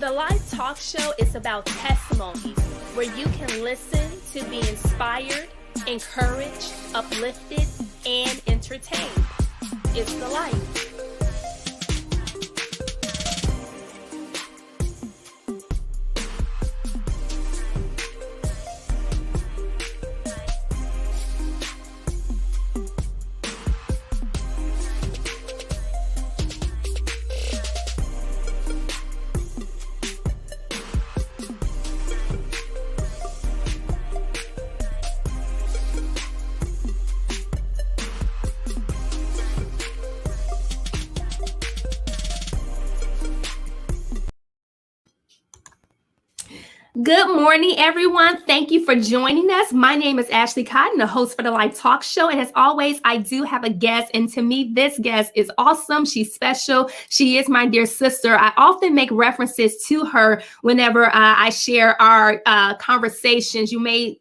The Life Talk Show is about testimonies where you can listen to be inspired, encouraged, uplifted, and entertained. It's the life. Good morning, everyone. Thank you for joining us. My name is Ashley Cotton, the host for the Life Talk Show. And as always, I do have a guest. And to me, this guest is awesome. She's special. She is my dear sister. I often make references to her whenever I share our conversations. You may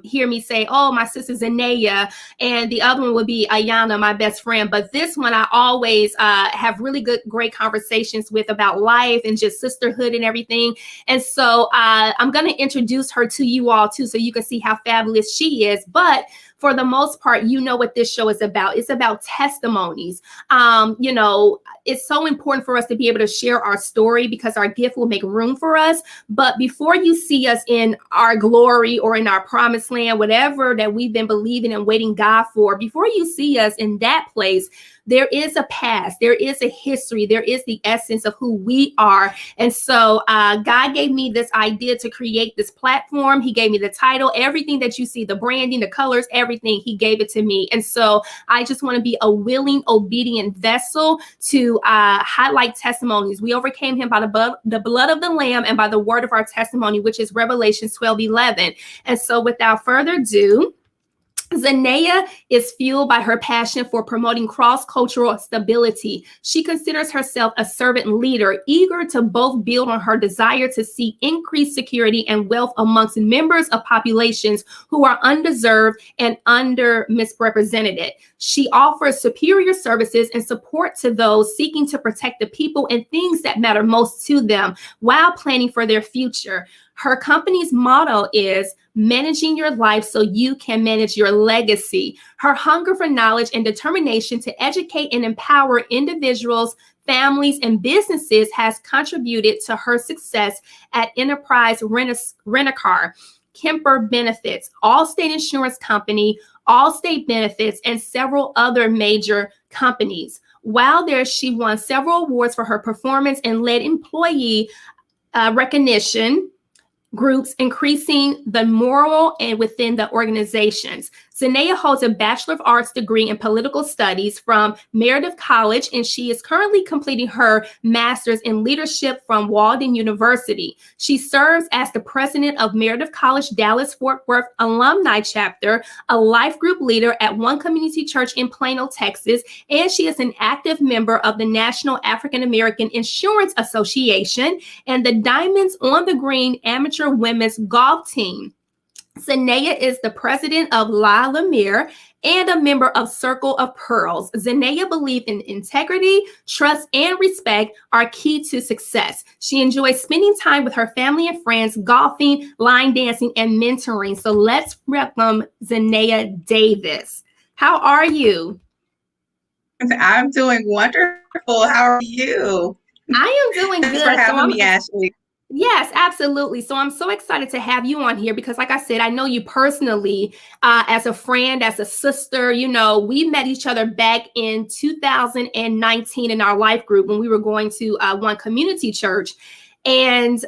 hear me say, oh, my sister Zenaya, and the other one would be Ayana, my best friend. But this one, I always have really great conversations with about life and just sisterhood and everything. And so I'm going to introduce her to you all too, so you can see how fabulous she is. But for the most part, you know what this show is about. It's about testimonies. It's so important for us to be able to share our story because our gift will make room for us. But before you see us in our glory or in our promised land, whatever that we've been believing and waiting God for, before you see us in that place, there is a past, there is a history, there is the essence of who we are. And so God gave me this idea to create this platform. He gave me the title, everything that you see, the branding, the colors, everything, he gave it to me. And so I just want to be a willing, obedient vessel to highlight testimonies. We overcame him by the blood of the Lamb and by the word of our testimony, which is Revelation 12:11. And so without further ado, Zenaya is fueled by her passion for promoting cross-cultural stability. She considers herself a servant leader, eager to both build on her desire to see increased security and wealth amongst members of populations who are undeserved and misrepresented. She offers superior services and support to those seeking to protect the people and things that matter most to them while planning for their future. Her company's motto is managing your life so you can manage your legacy. Her hunger for knowledge and determination to educate and empower individuals, families, and businesses has contributed to her success at Enterprise Rent-A-Car, Kemper Benefits, Allstate Insurance Company, Allstate Benefits, and several other major companies. While there, she won several awards for her performance and led employee recognition groups, increasing the moral and within the organizations. Zenaya holds a Bachelor of Arts degree in Political Studies from Meredith College, and she is currently completing her Master's in Leadership from Walden University. She serves as the president of Meredith College Dallas-Fort Worth Alumni Chapter, a life group leader at One Community Church in Plano, Texas, and she is an active member of the National African American Insurance Association and the Diamonds on the Green Amateur Women's Golf Team. Zenaya is the president of La Lumiere and a member of Circle of Pearls. Zenaya believes in integrity, trust, and respect are key to success. She enjoys spending time with her family and friends, golfing, line dancing, and mentoring. So let's welcome Zenaya Davis. How are you? I'm doing wonderful. How are you? I am doing Thanks good. for having me, Ashley. Yes, absolutely. So I'm so excited to have you on here because, like I said, I know you personally as a friend, as a sister. You know, we met each other back in 2019 in our life group when we were going to One Community Church. And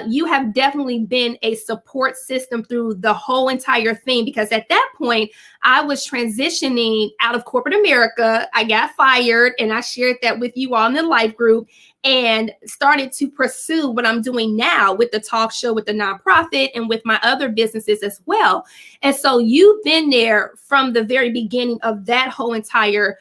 you have definitely been a support system through the whole entire thing, because at that point, I was transitioning out of corporate America. I got fired, and I shared that with you all in the life group and started to pursue what I'm doing now with the talk show, with the nonprofit, and with my other businesses as well. And so you've been there from the very beginning of that whole entire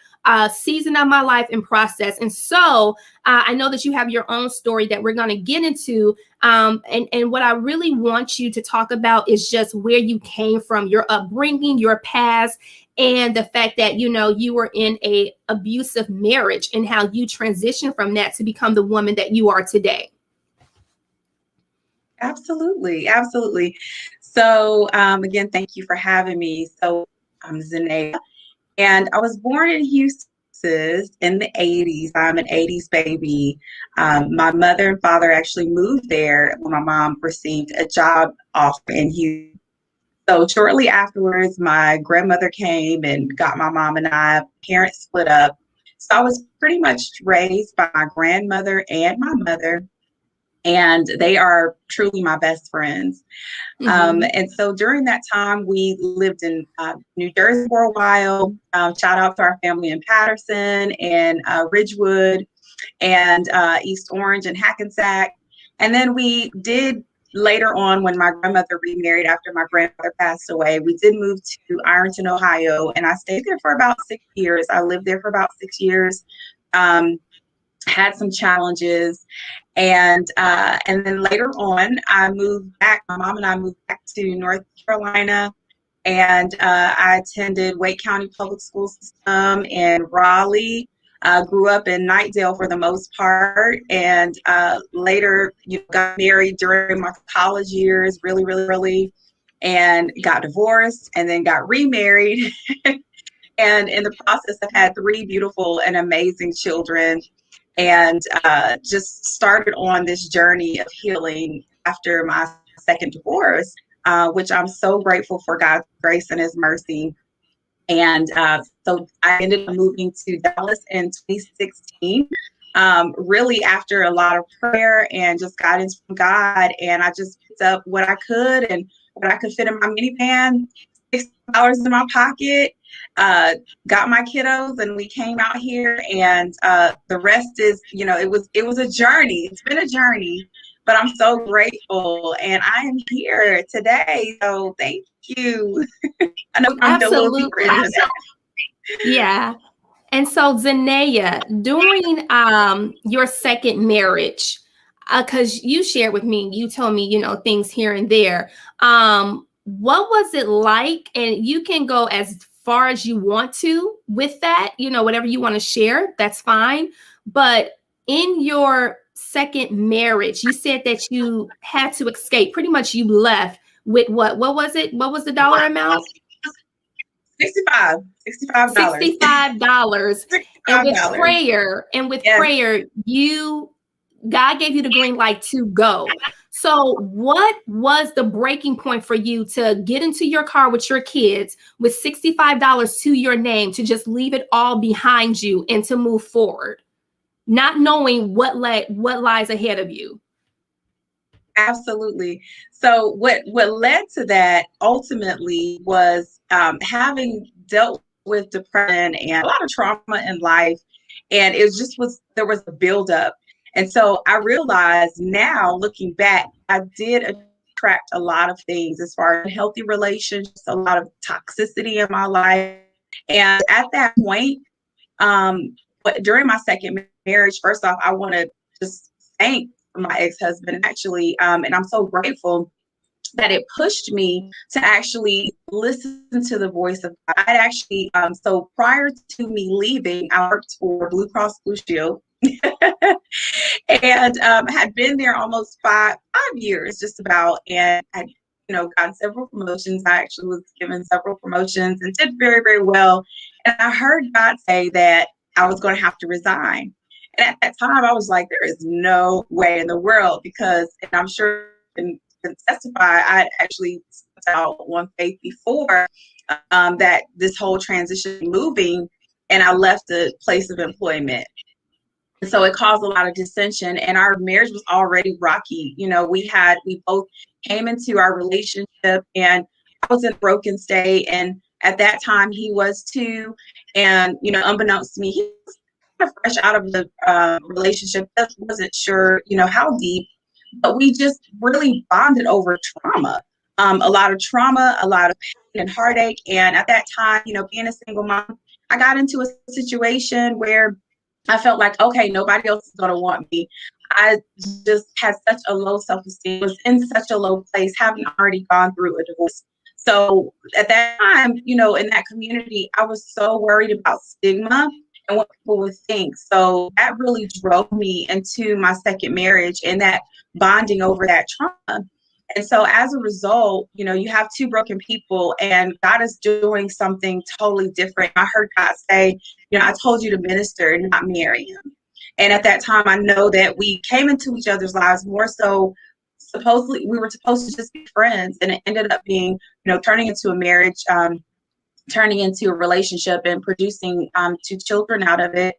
season of my life and process. And so I know that you have your own story that we're going to get into. And what I really want you to talk about is just where you came from, your upbringing, your past, and the fact that, you know, you were in a abusive marriage and how you transitioned from that to become the woman that you are today. Absolutely, absolutely. So, again, thank you for having me. So, I'm Zenaya, and I was born in Houston in the 80s. I'm an 80s baby. My mother and father actually moved there when my mom received a job offer in Houston. So, shortly afterwards, my grandmother came and got my mom and I. Parents split up. So, I was pretty much raised by my grandmother and my mother, and they are truly my best friends. Mm-hmm. And so during that time, we lived in New Jersey for a while. Shout out to our family in Patterson and Ridgewood and East Orange and Hackensack. And then we did later on, when my grandmother remarried after my grandfather passed away, we did move to Ironton, Ohio, and I stayed there for about 6 years. I lived there for about 6 years. Um, had some challenges, and then later on, I moved back. My mom and I moved back to North Carolina, and I attended Wake County Public School System in Raleigh. Grew up in Nightdale for the most part, and later, got married during my college years, really, really, really, and got divorced, and then got remarried. And in the process, I've had three beautiful and amazing children, and just started on this journey of healing after my second divorce, which I'm so grateful for God's grace and His mercy. And so I ended up moving to Dallas in 2016, really after a lot of prayer and just guidance from God. And I just picked up what I could and what I could fit in my minivan, $6 in my pocket, uh, got my kiddos, and we came out here. And the rest is, it was a journey. It's been a journey, but I'm so grateful. And I am here today. So thank you. I know I'm a little deeper into Absolutely. that. Yeah. And so, Zenaya, during your second marriage, because you shared with me, you told me, things here and there. What was it like? And you can go as far as you want to with that, whatever you want to share, that's fine. But in your second marriage, you said that you had to escape. Pretty much you left with what? What was it? What was the dollar amount? 65, $65. $65. And with $65. prayer, Yes, you God gave you the green light to go. So what was the breaking point for you to get into your car with your kids with $65 to your name, to just leave it all behind you and to move forward, not knowing what lies ahead of you? absolutely. So what led to that ultimately was having dealt with depression and a lot of trauma in life, and it just was there was a buildup. And so I realized now, looking back, I did attract a lot of things as far as healthy relationships, a lot of toxicity in my life. And at that point, but during my second marriage, first off, I want to just thank my ex-husband actually, and I'm so grateful that it pushed me to actually listen to the voice of God. I actually, so prior to me leaving, I worked for Blue Cross Blue Shield, and had been there almost five years, just about, and had gotten several promotions. I actually was given several promotions and did very, very well. And I heard God say that I was going to have to resign. And at that time, I was like, there is no way in the world, because, and I'm sure can testify, I'd actually stepped out on faith before, that this whole transition moving, and I left the place of employment. And so it caused a lot of dissension, and our marriage was already rocky. We both came into our relationship, and I was in a broken state. And at that time, he was too. And, unbeknownst to me, he was kind of fresh out of the relationship, just wasn't sure, how deep, but we just really bonded over trauma. A lot of trauma, a lot of pain and heartache. And at that time, being a single mom, I got into a situation where I felt like, okay, nobody else is going to want me. I just had such a low self-esteem, was in such a low place, having already gone through a divorce. So at that time, in that community, I was so worried about stigma and what people would think. So that really drove me into my second marriage, and that bonding over that trauma. And so as a result, you have two broken people and God is doing something totally different. I heard God say, I told you to minister, not marry him. And at that time, I know that we came into each other's lives more so. Supposedly, we were supposed to just be friends, and it ended up being, turning into a marriage, turning into a relationship, and producing two children out of it.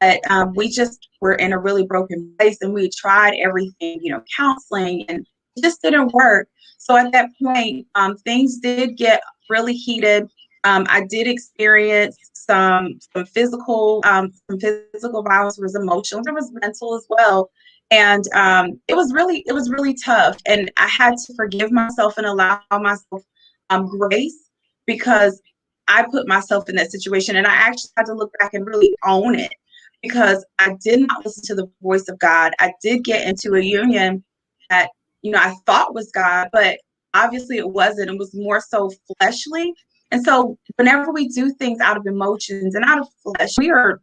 But we just were in a really broken place, and we tried everything, counseling, and it just didn't work. So at that point, things did get really heated. I did experience some physical violence. There was emotional, there was mental as well, and it was really tough. And I had to forgive myself and allow myself grace, because I put myself in that situation, and I actually had to look back and really own it, because I did not listen to the voice of God. I did get into a union that, I thought was God, but obviously it wasn't. It was more so fleshly. And so whenever we do things out of emotions and out of flesh, we are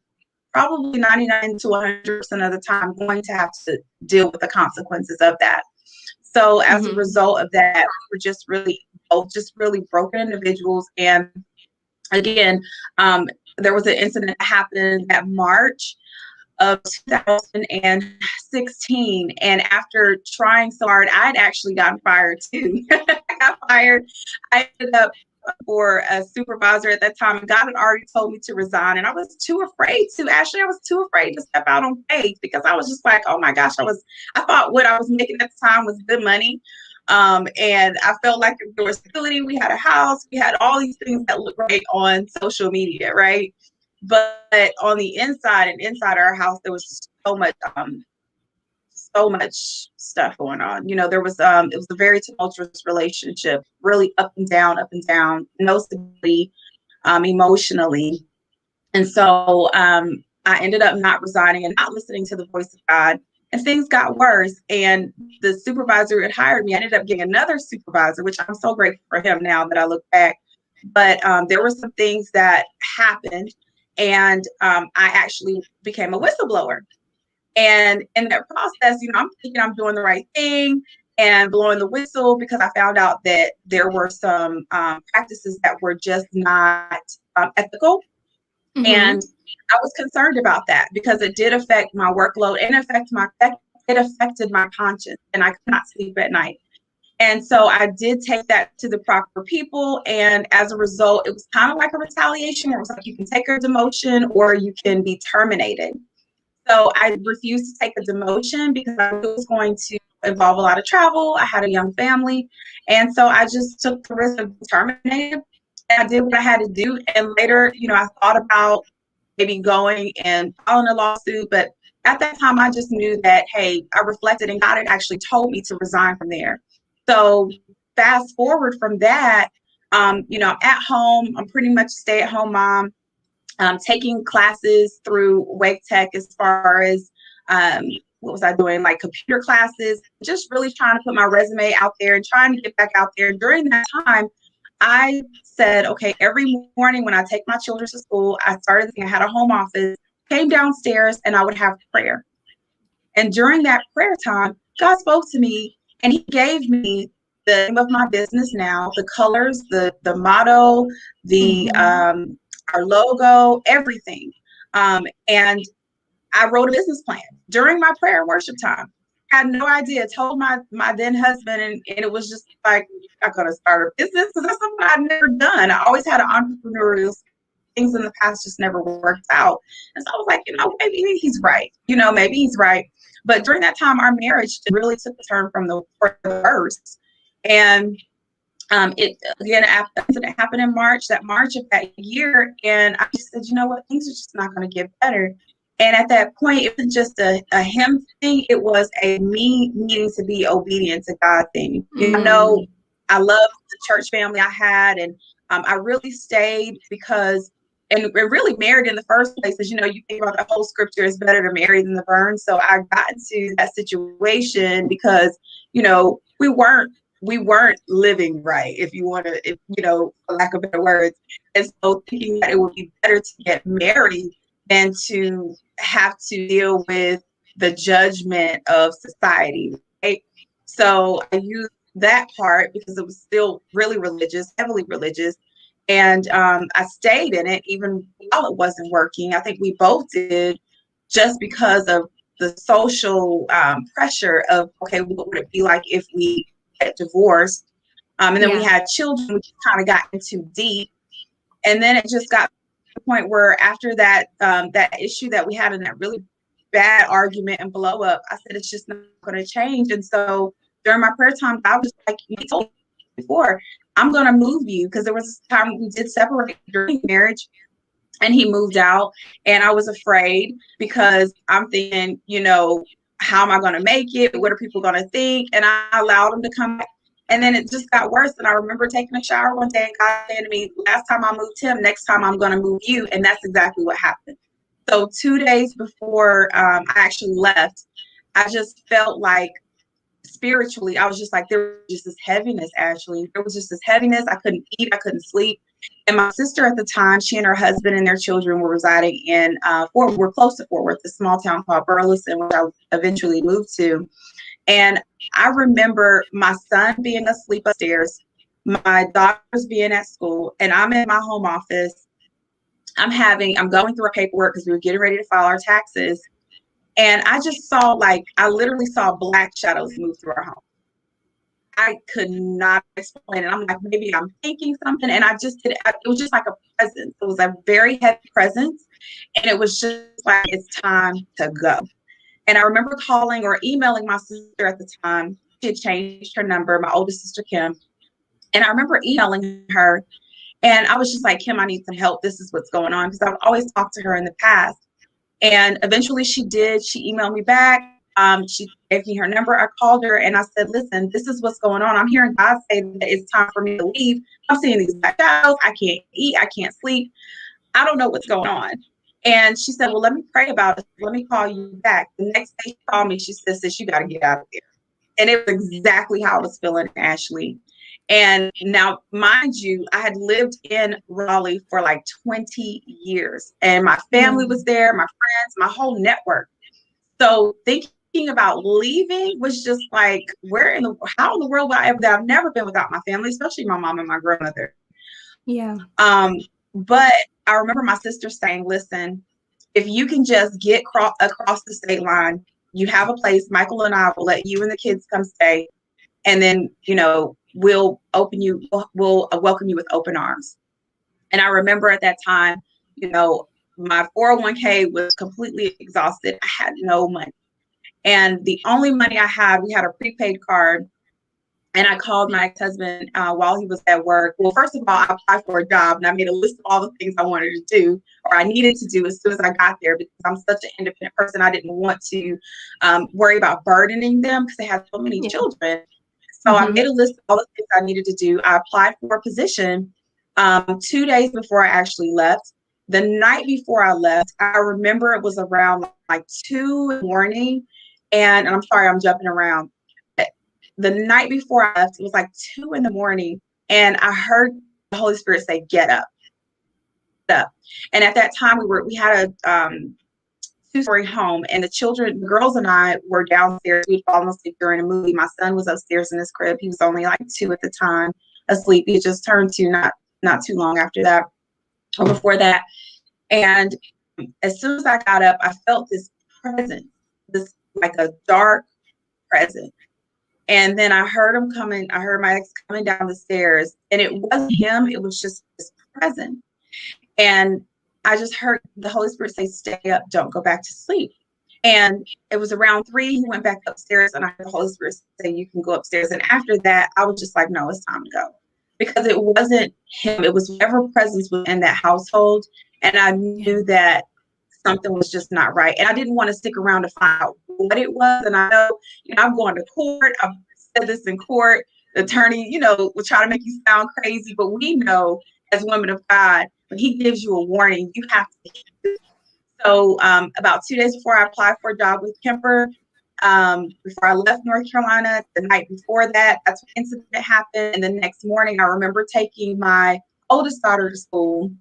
probably 99 to 100% of the time going to have to deal with the consequences of that. So as a result of that, we're just really both just really broken individuals. And again, there was an incident that happened that March of 2016. And after trying so hard, I'd actually gotten fired too. I got fired. I ended up for a supervisor at that time, and God had already told me to resign. And I was too afraid to, Ashley, I was too afraid to step out on faith, because I was just like, oh my gosh, I thought what I was making at the time was good money. And I felt like there was stability. We had a house, we had all these things that look great on social media, right? But on the inside and inside our house, there was so much stuff going on. There was it was a very tumultuous relationship, really up and down, no stability emotionally. And so I ended up not resigning and not listening to the voice of God. And things got worse. And the supervisor who had hired me, I ended up getting another supervisor, which I'm so grateful for him now that I look back. But there were some things that happened, and I actually became a whistleblower. And in that process, I'm thinking I'm doing the right thing and blowing the whistle, because I found out that there were some practices that were just not ethical. And I was concerned about that, because it did affect my workload and it affected my conscience, and I could not sleep at night. And so I did take that to the proper people. And as a result, it was kind of like a retaliation, where it was like, you can take a demotion or you can be terminated. So I refused to take a demotion, because I knew it was going to involve a lot of travel. I had a young family. And so I just took the risk of being terminated. And I did what I had to do. And later, I thought about maybe going and filing a lawsuit. But at that time, I just knew that, hey, I reflected, and God had actually told me to resign from there. So fast forward from that, I'm at home. I'm pretty much a stay-at-home mom. Taking classes through Wake Tech, as far as what was I doing, like computer classes, just really trying to put my resume out there and trying to get back out there. And during that time, I said, okay, every morning when I take my children to school, I had a home office, came downstairs, and I would have prayer. And during that prayer time, God spoke to me, and he gave me the name of my business now, the colors, the motto, the our logo, everything. And I wrote a business plan during my prayer and worship time. Had no idea. Told my then husband, and it was just like, I'm gonna start a business, because that's something I'd never done. I always had an entrepreneurial things in the past, just never worked out. And so I was like, maybe he's right. Maybe he's right. But during that time, our marriage really took a turn for the worse. And it again, after it happened in March of that year, and I just said, you know what, things are just not going to get better. And at that point, it was just a him thing. It was a me needing to be obedient to God thing. I loved the church family I had, and I really stayed because, and really married in the first place, as you think about the whole scripture, is better to marry than to burn. So I got into that situation because, we weren't living right, if you want to, for lack of better words. And so thinking that it would be better to get married than to have to deal with the judgment of society, right? So I used that part because it was still really religious, heavily religious. And I stayed in it even while it wasn't working. I think we both did, just because of the social pressure of, okay, what would it be like if we get divorced? And then we Yeah. had children, which kind of got into deep. And then it just got to the point where after that, that issue that we had in that really bad argument and blow up, I said, it's just not going to change. And so during my prayer time, I was like, you told me before, I'm going to move you. Because there was this time we did separate during marriage, and he moved out, and I was afraid because I'm thinking, how am I going to make it? What are people going to think? And I allowed him to come back. And then it just got worse. And I remember taking a shower one day and God saying to me, last time I moved him, next time I'm going to move you. And that's exactly what happened. So 2 days before I actually left, I just felt like spiritually, I was just like, there was just this heaviness, Ashley. There was just this heaviness. I couldn't eat. I couldn't sleep. And my sister at the time, she and her husband and their children were residing in we're close to Fort Worth, a small town called Burleson, which I eventually moved to. And I remember my son being asleep upstairs, my daughters being at school, and I'm in my home office. I'm going through our paperwork because we were getting ready to file our taxes. And I just saw, I literally saw black shadows move through our home. I could not explain it. I'm like, maybe I'm thinking something. And it was just like a presence. It was a very heavy presence. And it was just like, it's time to go. And I remember calling or emailing my sister at the time. She had changed her number, my oldest sister, Kim. And I remember emailing her. And I was just like, Kim, I need some help. This is what's going on. Because I've always talked to her in the past. And eventually she did. She emailed me back. She gave me her number. I called her and I said, listen, this is what's going on. I'm hearing God say that it's time for me to leave. I'm seeing these black shadows. I can't eat. I can't sleep. I don't know what's going on. And she said, well, let me pray about it. Let me call you back. The next day she called me. She said, sis, you got to get out of there. And it was exactly how I was feeling, Ashley. And now, mind you, I had lived in Raleigh for like 20 years, and my family was there, my friends, my whole network. So thinking about leaving was just like, how in the world would I've never been without my family, especially my mom and my grandmother. Yeah. But I remember my sister saying, listen, if you can just get across the state line, you have a place. Michael and I will let you and the kids come stay. And then, we'll welcome you with open arms. And I remember at that time, my 401k was completely exhausted. I had no money. And the only money I had, we had a prepaid card. And I called my ex-husband while he was at work. Well, first of all, I applied for a job and I made a list of all the things I wanted to do or I needed to do as soon as I got there because I'm such an independent person. I didn't want to worry about burdening them because they had so many children. So I made a list of all the things I needed to do. I applied for a position 2 days before I actually left. The night before I left, I remember it was around like 2 in the morning. And I'm sorry, I'm jumping around. The night before I left, it was like 2 in the morning. And I heard the Holy Spirit say, get up. And at that time, we had a 2-story home, and the girls and I were downstairs. We'd fallen asleep during a movie. My son was upstairs in his crib. He was only like 2 at the time, asleep. He just turned 2 not too long after that or before that. And as soon as I got up, I felt this presence, this like a dark presence. And then I heard him coming. I heard my ex coming down the stairs, and it wasn't him. It was just this presence. And I just heard the Holy Spirit say, stay up, don't go back to sleep. And it was around 3, he went back upstairs, and I heard the Holy Spirit say, you can go upstairs. And after that, I was just like, no, it's time to go. Because it wasn't him. It was whatever presence was in that household. And I knew that something was just not right. And I didn't want to stick around to find out what it was. And I know, I'm going to court. I've said this in court. The attorney, will try to make you sound crazy. But we know as women of God, when he gives you a warning, you have to heed it. So about 2 days before I applied for a job with Kemper, before I left North Carolina, the night before that, that's when the incident happened. And the next morning, I remember taking my oldest daughter to school.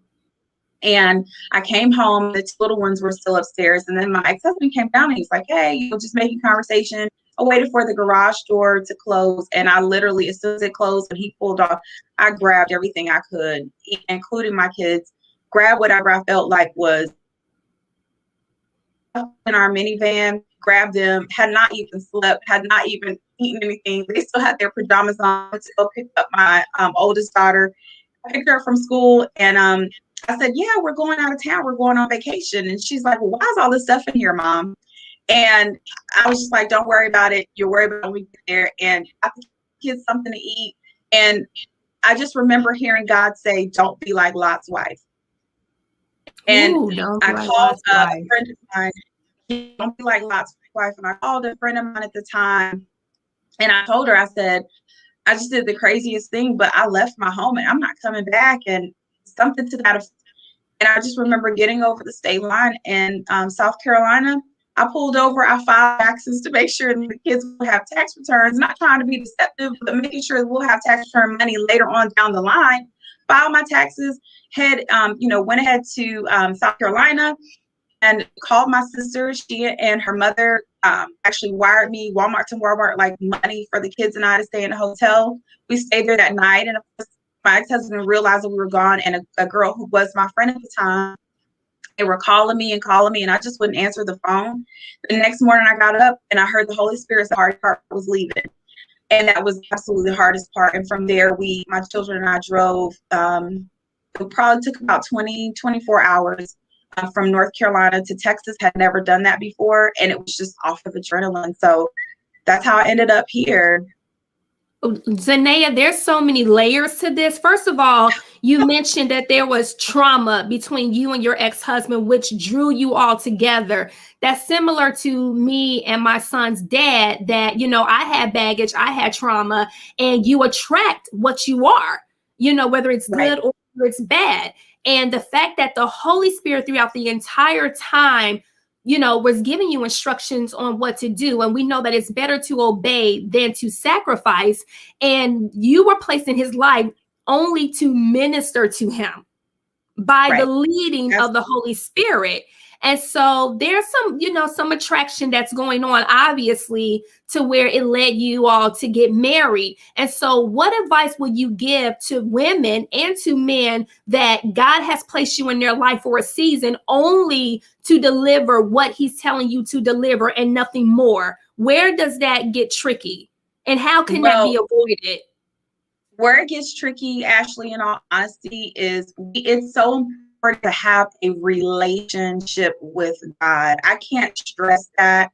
And I came home, the 2 little ones were still upstairs. And then my ex-husband came down and he's like, hey, just making conversation. I waited for the garage door to close, and I literally, as soon as it closed and he pulled off, I grabbed everything I could, including my kids, grabbed whatever I felt like was in our minivan, grabbed them, had not even slept, had not even eaten anything. They still had their pajamas on to go pick up my oldest daughter. I picked her up from school, and I said, yeah, we're going out of town. We're going on vacation. And she's like, well, why is all this stuff in here, Mom? And I was just like, don't worry about it. You'll worry about it when we get there. And I think kids something to eat. And I just remember hearing God say, don't be like Lot's wife. And Ooh, don't I be like called Lot's a wife. friend of mine, don't be like Lot's wife. And I called a friend of mine at the time, and I told her, I said, I just did the craziest thing, but I left my home and I'm not coming back, and something to that effect. And I just remember getting over the state line in South Carolina. I pulled over, I filed taxes to make sure the kids will have tax returns, not trying to be deceptive, but making sure we'll have tax return money later on down the line. Filed my taxes, went ahead to South Carolina and called my sister. She and her mother actually wired me Walmart to Walmart like money for the kids and I to stay in a hotel. We stayed there that night, and of course, my ex-husband realized that we were gone, and a girl who was my friend at the time, they were calling me, and I just wouldn't answer the phone. The next morning I got up and I heard the Holy Spirit's hard part was leaving. And that was absolutely the hardest part. And from there, my children and I drove, it probably took about 24 hours from North Carolina to Texas. Had never done that before. And it was just off of adrenaline. So that's how I ended up here. Zenaya, there's so many layers to this. First of all, you mentioned that there was trauma between you and your ex-husband, which drew you all together. That's similar to me and my son's dad, that, I had baggage, I had trauma, and you attract what you are, whether it's Right. good or it's bad. And the fact that the Holy Spirit throughout the entire time was giving you instructions on what to do. And we know that it's better to obey than to sacrifice. And you were placed in his life only to minister to him by the leading of the Holy Spirit. And so there's some attraction that's going on, obviously, to where it led you all to get married. And so what advice would you give to women and to men that God has placed you in their life for a season only to deliver what he's telling you to deliver and nothing more? Where does that get tricky? And how can that be avoided? Where it gets tricky, Ashley, in all honesty, is it's so important to have a relationship with God. I can't stress that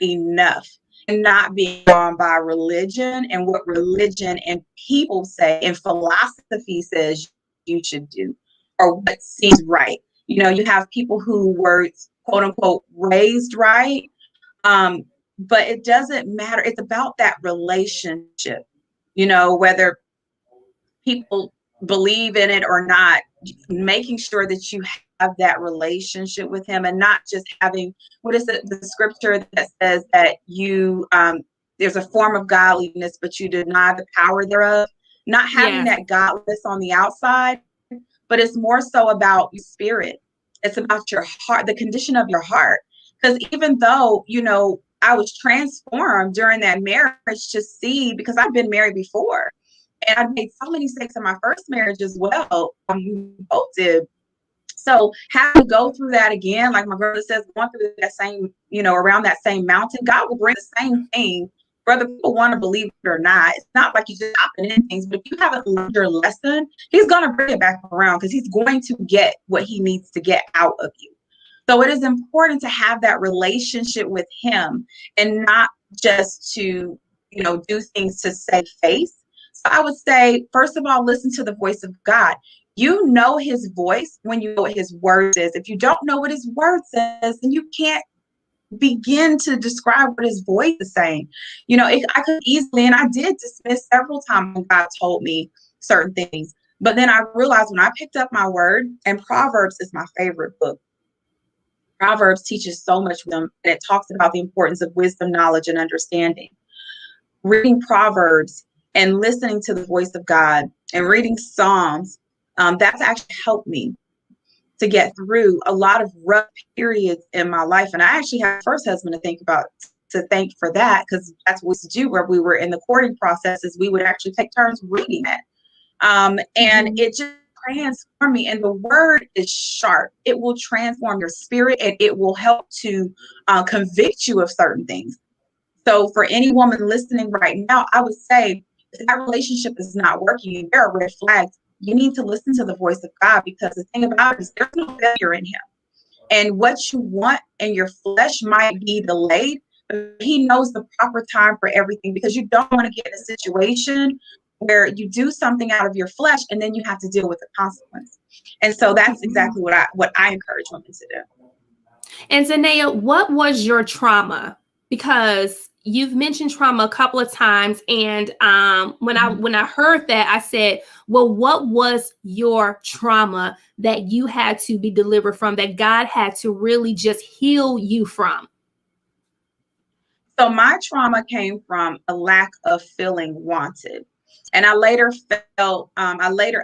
enough. And not being drawn by religion and what religion and people say and philosophy says you should do or what seems right. You have people who were quote unquote raised right, but it doesn't matter. It's about that relationship. Whether people believe in it or not, making sure that you have that relationship with him and not just having, what is it, the scripture that says that there's a form of godliness, but you deny the power thereof. Not having that godliness on the outside, but it's more so about your spirit. It's about your heart, the condition of your heart. Because even though, I was transformed during that marriage to see, because I've been married before. And I made so many mistakes in my first marriage as well. We both did. So having to go through that again, like my brother says, going through that same, around that same mountain, God will bring the same thing, whether people want to believe it or not. It's not like you just hopping in things, but if you haven't learned your lesson, he's going to bring it back around because he's going to get what he needs to get out of you. So it is important to have that relationship with him and not just to, do things to save face. So I would say, first of all, listen to the voice of God. You know his voice when you know what his word says. If you don't know what his word says, then you can't begin to describe what his voice is saying. I could easily, and I did dismiss several times when God told me certain things. But then I realized when I picked up my word, and Proverbs is my favorite book. Proverbs teaches so much wisdom, and it talks about the importance of wisdom, knowledge, and understanding. Reading Proverbs and listening to the voice of God and reading Psalms, that's actually helped me to get through a lot of rough periods in my life. And I actually had a first husband to think about to thank for that, because that's what we do where we were in the courting processes. We would actually take turns reading it. And it just transformed me. And the word is sharp. It will transform your spirit, and it will help to convict you of certain things. So for any woman listening right now, I would say if that relationship is not working and there are red flags, you need to listen to the voice of God, because the thing about it is there's no failure in him. And what you want in your flesh might be delayed, but he knows the proper time for everything, because you don't want to get in a situation where you do something out of your flesh and then you have to deal with the consequence. And so that's exactly what I encourage women to do. And Zenaya, what was your trauma? Because you've mentioned trauma a couple of times, and when I heard that, I said, well, what was your trauma that you had to be delivered from, that God had to really just heal you from? So my trauma came from a lack of feeling wanted. And I later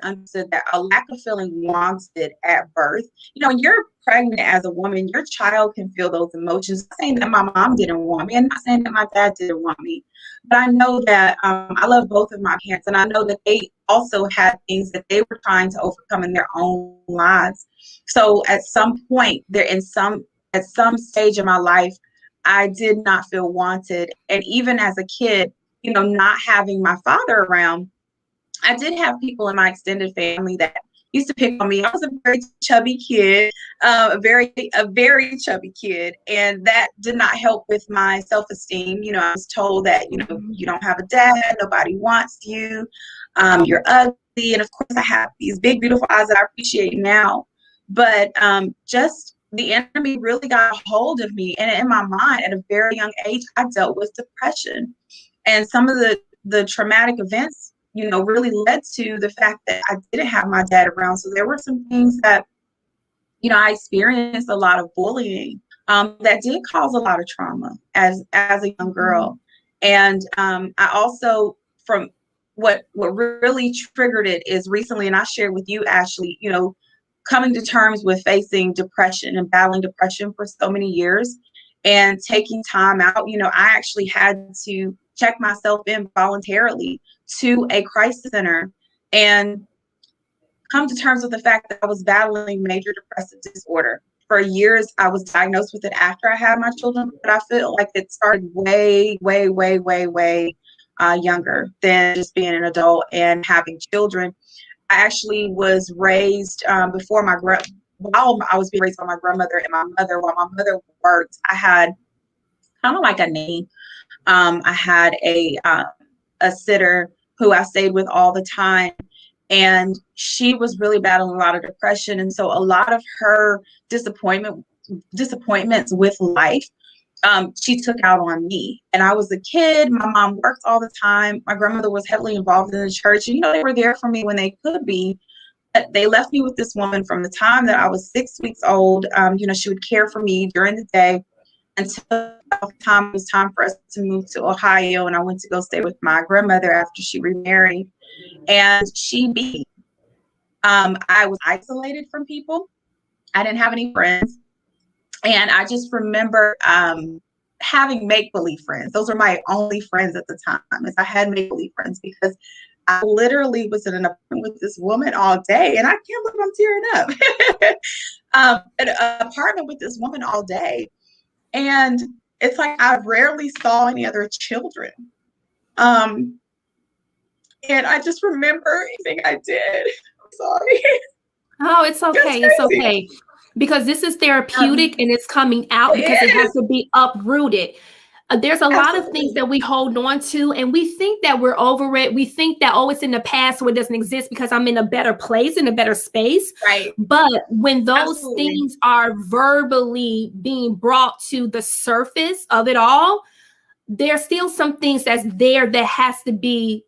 understood that a lack of feeling wanted at birth. When you're pregnant as a woman, your child can feel those emotions. I'm not saying that my mom didn't want me. I'm not saying that my dad didn't want me. But I know that I love both of my parents. And I know that they also had things that they were trying to overcome in their own lives. So at some point, at some stage of my life, I did not feel wanted. And even as a kid, not having my father around, I did have people in my extended family that used to pick on me. I was a very chubby kid, a very chubby kid, and that did not help with my self-esteem. I was told that you don't have a dad, nobody wants you, you're ugly, and of course I have these big beautiful eyes that I appreciate now, but just the enemy really got a hold of me, and in my mind at a very young age I dealt with depression. And some of the traumatic events, really led to the fact that I didn't have my dad around. So there were some things that, I experienced a lot of bullying that did cause a lot of trauma as a young girl. And I also, from what really triggered it is recently, and I shared with you, Ashley, coming to terms with facing depression and battling depression for so many years and taking time out. I actually had to check myself in voluntarily to a crisis center and come to terms with the fact that I was battling major depressive disorder. For years, I was diagnosed with it after I had my children, but I feel like it started way, way, way, way, way younger than just being an adult and having children. I actually was raised while I was being raised by my grandmother and my mother. While my mother worked, I had kind of like a nanny. I had a sitter who I stayed with all the time, and she was really battling a lot of depression. And so a lot of her disappointments with life, she took out on me. And I was a kid. My mom worked all the time. My grandmother was heavily involved in the church. And, they were there for me when they could be. But they left me with this woman from the time that I was 6 weeks old. She would care for me during the day until the time it was time for us to move to Ohio. And I went to go stay with my grandmother after she remarried. And she beat me. I was isolated from people. I didn't have any friends. And I just remember having make-believe friends. Those were my only friends at the time, is I had make-believe friends, because I literally was in an apartment with this woman all day. And I can't believe I'm tearing up. An apartment with this woman all day. And it's like I rarely saw any other children. And I just remember everything I did. I'm sorry. Oh, it's okay. It's okay. Because this is therapeutic and it's coming out because it has to be uprooted. There's a lot of things that we hold on to and we think that we're over it. We think that, oh, it's in the past, so it doesn't exist because I'm in a better place, in a better space. Right. But when those things are verbally being brought to the surface of it all, there's still some things that's there that has to be,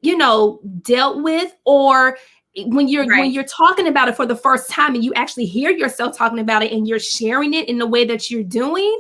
dealt with. Or when you're talking about it for the first time and you actually hear yourself talking about it and you're sharing it in the way that you're doing,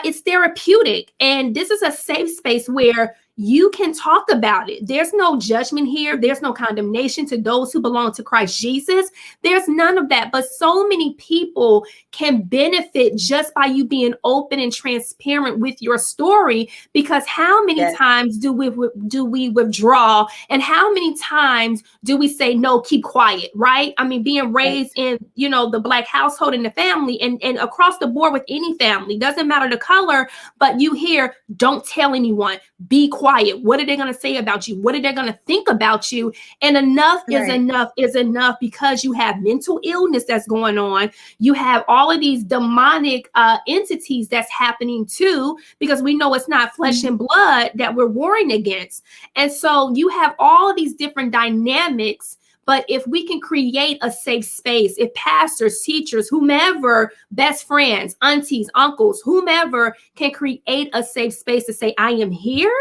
it's therapeutic. And this is a safe space where you can talk about it. There's no judgment here. There's no condemnation to those who belong to Christ Jesus. There's none of that. But so many people can benefit just by you being open and transparent with your story, because how many Yes. times do we withdraw, and how many times do we say no, keep quiet, right? I mean, being raised in, you know, the Black household and the family, and across the board with any family, doesn't matter the color, but you hear, don't tell anyone, be quiet. What are they going to say about you? What are they going to think about you? And enough is Right. enough is enough, because you have mental illness that's going on. You have all of these demonic entities that's happening too, because we know it's not flesh and blood that we're warring against. And so you have all of these different dynamics. But if we can create a safe space, if pastors, teachers, whomever, best friends, aunties, uncles, whomever can create a safe space to say, I am here,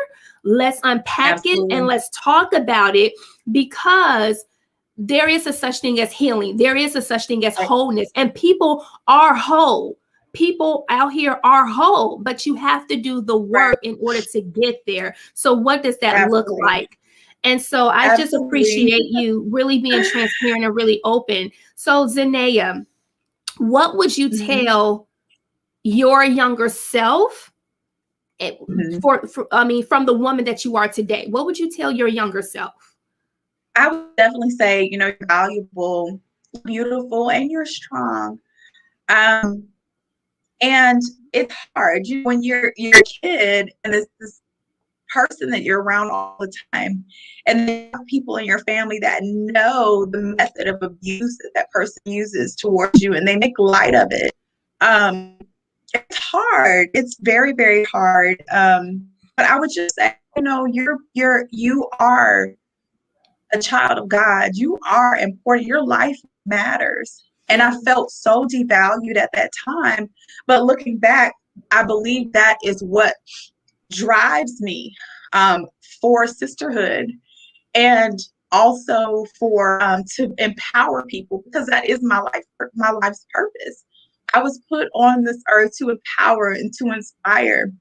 let's unpack Absolutely. it and let's talk about it, because there is a such thing as healing. There is a such thing as wholeness, and people are whole. People out here are whole, but you have to do the work in order to get there. So what does that look Absolutely. like? And so I just appreciate you really being transparent and really open. So Zenaya, what would you tell your younger self from the woman that you are today? What would you tell your younger self? I would definitely say, you know, you're valuable, beautiful, and you're strong. And it's hard, you know, when you're a kid and this person that you're around all the time, and then people in your family that know the method of abuse that person uses towards you, and they make light of it. It's hard. It's very, very hard. But I would just say, you know, you are a child of God. You are important. Your life matters. And I felt so devalued at that time. But looking back, I believe that is what drives me for sisterhood, and also for to empower people, because that is my life's purpose. I was put on this earth to empower and to inspire.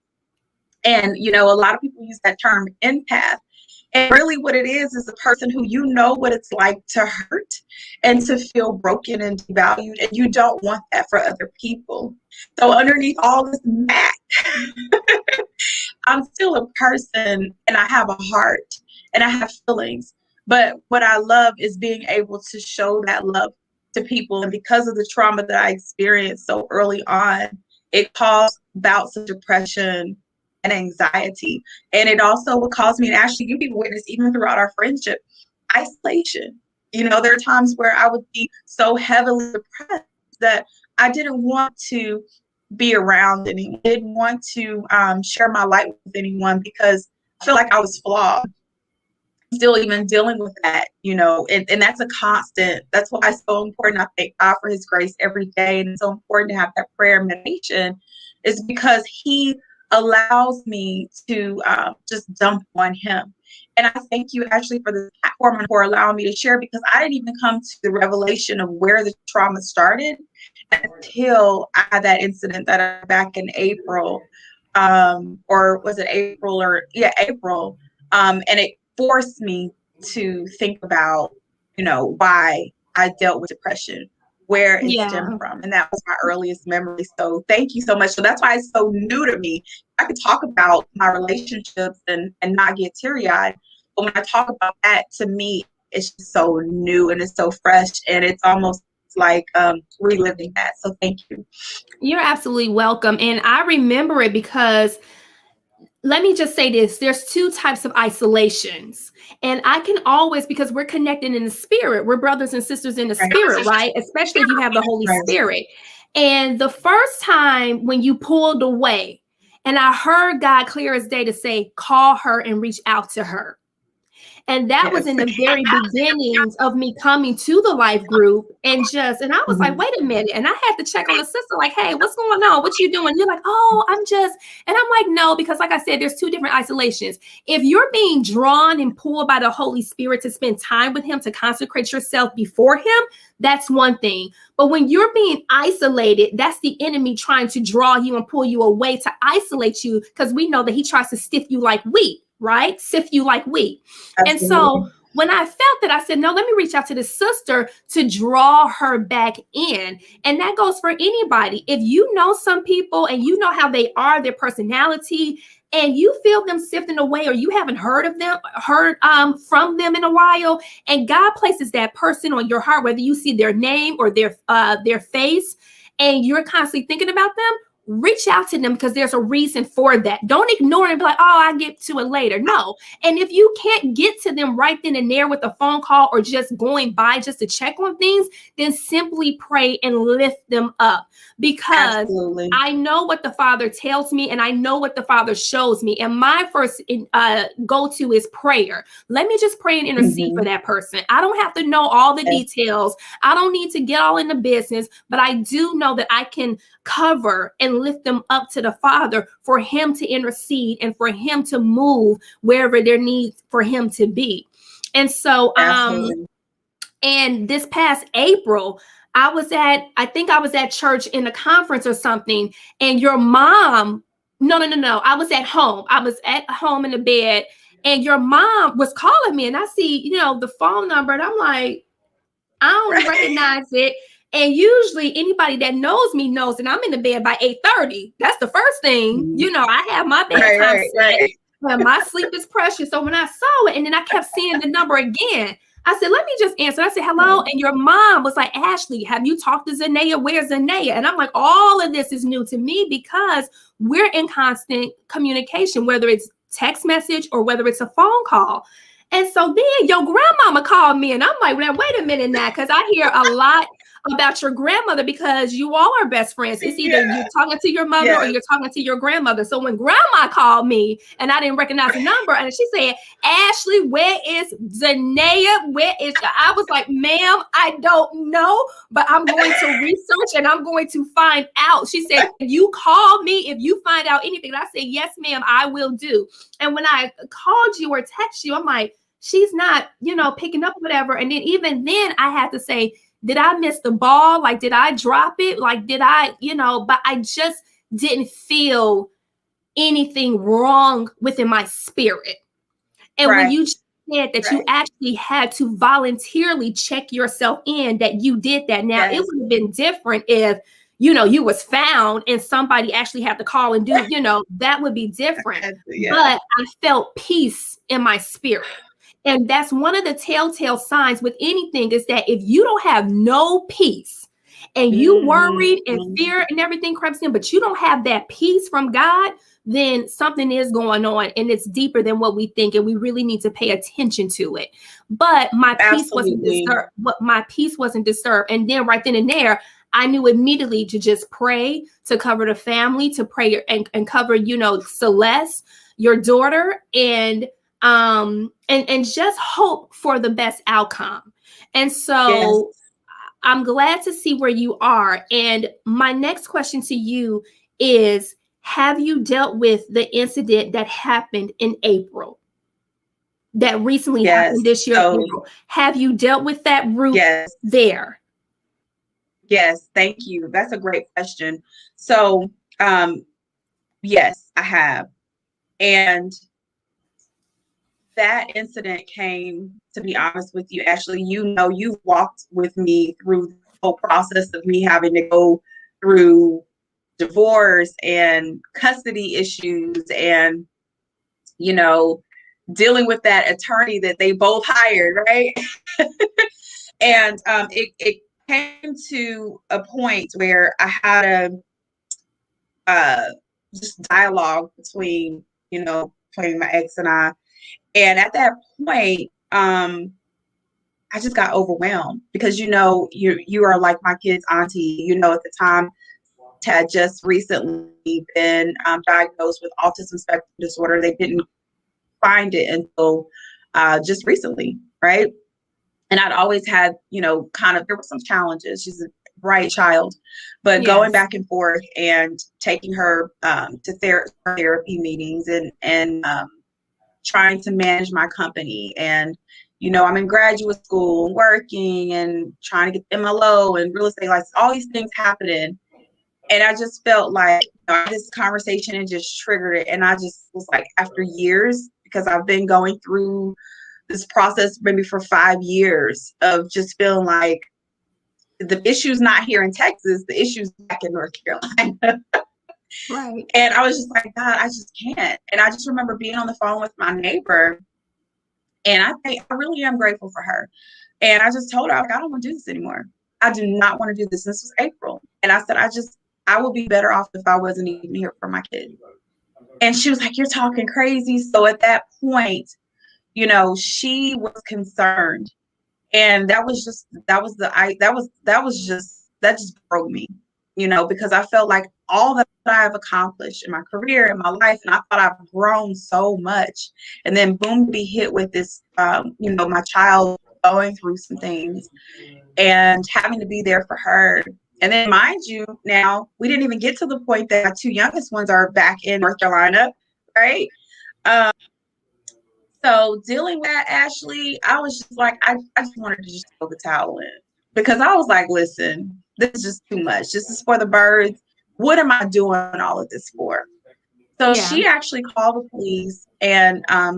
And, you know, a lot of people use that term empath. And really what it is a person who, you know what it's like to hurt and to feel broken and devalued, and you don't want that for other people. So underneath all this mat, I'm still a person, and I have a heart, and I have feelings. But what I love is being able to show that love to people. And because of the trauma that I experienced so early on, it caused bouts of depression and anxiety. And it also would cause me, and actually you can witness even throughout our friendship, isolation. You know, there are times where I would be so heavily depressed that I didn't want to be around anyone. I didn't want to share my light with anyone, because I feel like I was flawed. Still even dealing with that, you know, and that's a constant. That's why it's so important. I thank God for his grace every day. And it's so important to have that prayer and meditation, is because he allows me to just dump on him. And I thank you actually for the platform and for allowing me to share, because I didn't even come to the revelation of where the trauma started until I had that incident that back in April, or was it April April. And it forced me to think about, you know, why I dealt with depression, where it stemmed from. And that was my earliest memory. So thank you so much. So that's why it's so new to me. I could talk about my relationships and not get teary-eyed. But when I talk about that, to me, it's just so new and it's so fresh, and it's almost like reliving that. So thank you. You're absolutely welcome. And I remember it because, let me just say this, there's two types of isolations. And I can always, because we're connected in the spirit, we're brothers and sisters in the spirit, right? Especially if you have the Holy Spirit. And the first time when you pulled away, and I heard God clear as day to say, call her and reach out to her. And that was in the very beginnings of me coming to the life group, and I was like, wait a minute. And I had to check on the sister, like, hey, what's going on? What you doing? You're like, oh, and I'm like, no, because like I said, there's two different isolations. If you're being drawn and pulled by the Holy Spirit to spend time with him, to consecrate yourself before him, that's one thing. But when you're being isolated, that's the enemy trying to draw you and pull you away to isolate you, because we know that he tries to stiff you like wheat. right? Sift you like wheat. And Absolutely. so when I felt that, I said, no, let me reach out to the sister to draw her back in. And that goes for anybody. If you know some people and you know how they are, their personality, and you feel them sifting away, or you haven't heard from them in a while, and God places that person on your heart, whether you see their name or their face, and you're constantly thinking about them, reach out to them, because there's a reason for that. Don't ignore it and be like, oh, I get to it later. No. And if you can't get to them right then and there with a phone call or just going by just to check on things, then simply pray and lift them up, because Absolutely. I know what the Father tells me and I know what the Father shows me. And my first go-to is prayer. Let me just pray and intercede for that person. I don't have to know all the details. I don't need to get all in the business, but I do know that I can cover and lift them up to the Father for him to intercede and for him to move wherever there needs for him to be. And so, and this past April, I think I was at church in a conference or something, and your mom, no, I was at home. I was at home in the bed, and your mom was calling me, and I see, the phone number, and I'm like, I don't recognize it. And usually anybody that knows me knows that I'm in the bed by 8:30. That's the first thing. I have my bedtime set. And my sleep is precious. So when I saw it, and then I kept seeing the number again, I said, let me just answer. I said, hello. And your mom was like, Ashley, have you talked to Zenaya? Where's Zenaya? And I'm like, all of this is new to me, because we're in constant communication, whether it's text message or whether it's a phone call. And so then your grandmama called me, and I'm like, well, wait a minute now, because I hear a lot about your grandmother, because you all are best friends. It's either you're talking to your mother or you're talking to your grandmother. So when grandma called me and I didn't recognize the number, and she said, Ashley, where is Zenaya? Where is she? I was like, ma'am, I don't know, but I'm going to research and I'm going to find out. She said, you call me if you find out anything. And I said, yes, ma'am, I will do. And when I called you or text you, I'm like, she's not, picking up whatever. And then even then I had to say, did I miss the ball? Like, did I drop it? Like, did I, but I just didn't feel anything wrong within my spirit. And when you said that you actually had to voluntarily check yourself in, that you did that. Now, it would have been different if, you was found and somebody actually had to call and do, that would be different. But I felt peace in my spirit. And that's one of the telltale signs with anything, is that if you don't have no peace and you worried and fear and everything creeps in, but you don't have that peace from God, then something is going on, and it's deeper than what we think, and we really need to pay attention to it. But my peace wasn't disturbed. My peace wasn't disturbed. And then right then and there, I knew immediately to just pray, to cover the family, to pray and cover, Celeste, your daughter, and just hope for the best outcome. And so I'm glad to see where you are. And my next question to you is, have you dealt with the incident that happened in April? That recently happened this year? April. Have you dealt with that root there? Yes, thank you. That's a great question. So, yes, I have. And that incident came, to be honest with you, Ashley, you've walked with me through the whole process of me having to go through divorce and custody issues and, dealing with that attorney that they both hired, right? And it came to a point where I had a just dialogue between my ex and I. And at that point, I just got overwhelmed, because you are like my kid's auntie. At the time, had just recently been diagnosed with autism spectrum disorder. They didn't find it until just recently, right? And I'd always had, there were some challenges. She's a bright child, but going back and forth and taking her to therapy meetings and trying to manage my company. And, I'm in graduate school, working and trying to get MLO and real estate license, all these things happening. And I just felt like this conversation, and just triggered it. And I just was like, after years, because I've been going through this process maybe for 5 years of just feeling like the issue's not here in Texas, the issue's back in North Carolina. Right. And I was just like, God, I just can't. And I just remember being on the phone with my neighbor, and I really am grateful for her. And I just told her, I don't want to do this anymore. I do not want to do this. This was April. And I said, I would be better off if I wasn't even here for my kid. And she was like, you're talking crazy. So at that point, she was concerned. And that just broke me, because I felt like all that I've accomplished in my career, in my life, and I thought I've grown so much. And then boom, to be hit with this, my child going through some things and having to be there for her. And then mind you, now we didn't even get to the point that my two youngest ones are back in North Carolina, right? So dealing with that, Ashley, I was just like, I just wanted to just throw the towel in, because I was like, listen, this is just too much. This is for the birds. What am I doing all of this for? So she actually called the police, and I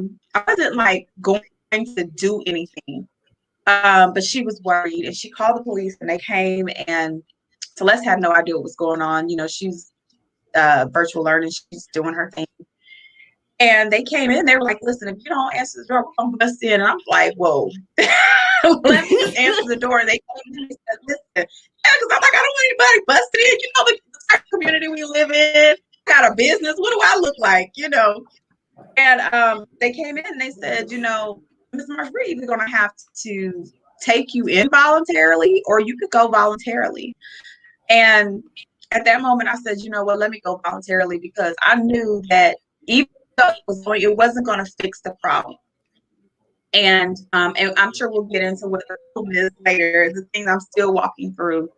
wasn't like going to do anything, but she was worried, and she called the police, and they came, and Celeste had no idea what was going on. She's virtual learning. She's doing her thing. And they came in, they were like, listen, if you don't answer the door, we're going to bust in. And I'm like, whoa, let me just answer the door. And they came in and said, listen, because I'm like, I don't want anybody busting in. The type of community we live in, got a business. What do I look like, And they came in and they said, Ms. Marguerite, we're going to have to take you in voluntarily, or you could go voluntarily. And at that moment, I said, you know what, let me go voluntarily, because I knew that even it wasn't going to fix the problem. And I'm sure we'll get into what the problem is later, the things I'm still walking through.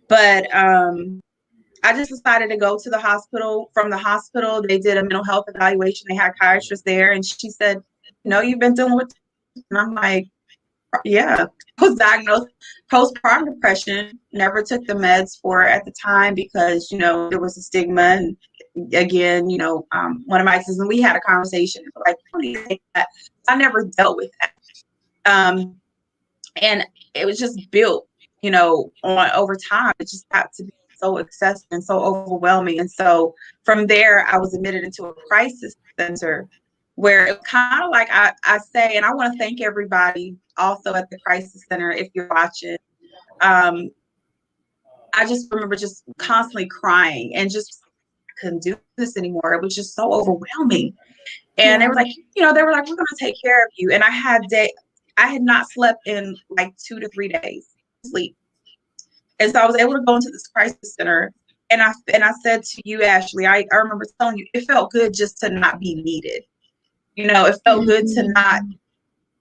But I just decided to go to the hospital. From the hospital, they did a mental health evaluation. They had a psychiatrist there, and she said, you've been dealing with, and I'm like, yeah. I was diagnosed postpartum depression. Never took the meds for it at the time because, there was a stigma. And again, one of my exes, and we had a conversation, like, don't you take that? I never dealt with that. And it was just built, on over time. It just got to be so excessive and so overwhelming. And so from there, I was admitted into a crisis center, where it kind of like I say, and I want to thank everybody also at the crisis center, if you're watching. I just remember just constantly crying and just couldn't do this anymore. It was just so overwhelming. And they were like, we're going to take care of you. And I had not slept in like 2 to 3 days sleep. And so I was able to go into this crisis center. And I said to you, Ashley, I remember telling you, it felt good just to not be needed. It felt good to not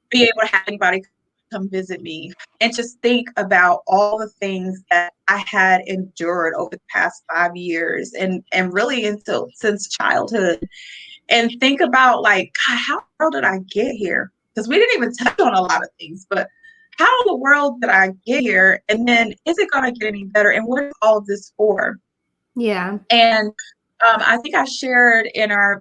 be able to have anybody come visit me, and just think about all the things that I had endured over the past 5 years and really since childhood. And think about, like, God, how did I get here? Because we didn't even touch on a lot of things, but how in the world did I get here? And then, is it going to get any better? And what is all of this for? Yeah. And I think I shared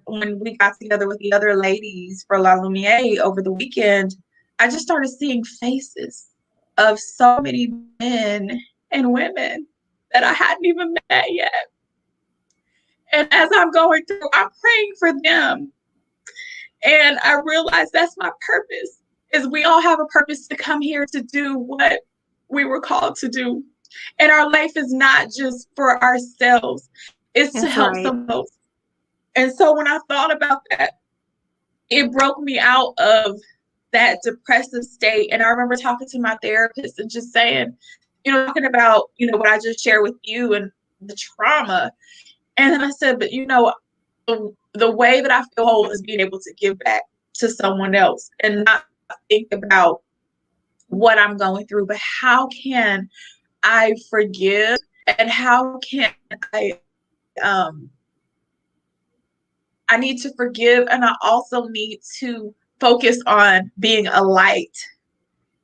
when we got together with the other ladies for La Lumiere over the weekend, I just started seeing faces of so many men and women that I hadn't even met yet. And as I'm going through, I'm praying for them. And I realized that's my purpose, is we all have a purpose to come here to do what we were called to do. And our life is not just for ourselves. It's to help someone else. And so when I thought about that, it broke me out of that depressive state. And I remember talking to my therapist and just saying, talking about, what I just shared with you and the trauma. And then I said, but the way that I feel whole is being able to give back to someone else and not think about what I'm going through, but how can I forgive, and how can I need to forgive, and I also need to focus on being a light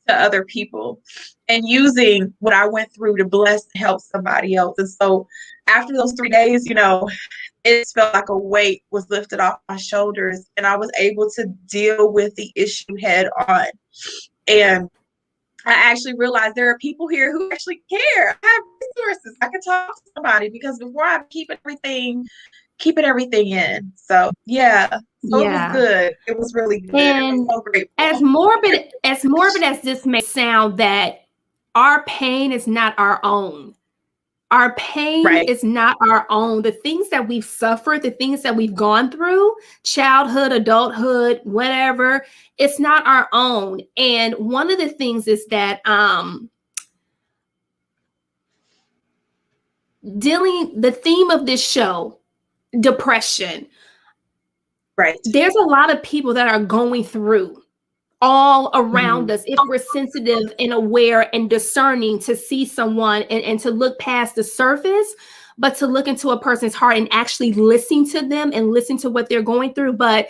to other people and using what I went through to bless and help somebody else. And so after those 3 days, it felt like a weight was lifted off my shoulders, and I was able to deal with the issue head on. And I actually realized there are people here who actually care. I have resources. I can talk to somebody, because before I keeping everything in. So yeah, so it was Yeah. good. It was really good. I was And so grateful. as morbid as this may sound, that our pain is not our own. Our pain Right. is not our own. The things that we've suffered, the things that we've gone through, childhood, adulthood, whatever, it's not our own. And one of the things is that the theme of this show, depression. Right. There's a lot of people that are going through all around us, if we're sensitive and aware and discerning to see someone and to look past the surface, but to look into a person's heart and actually listen to them and listen to what they're going through. But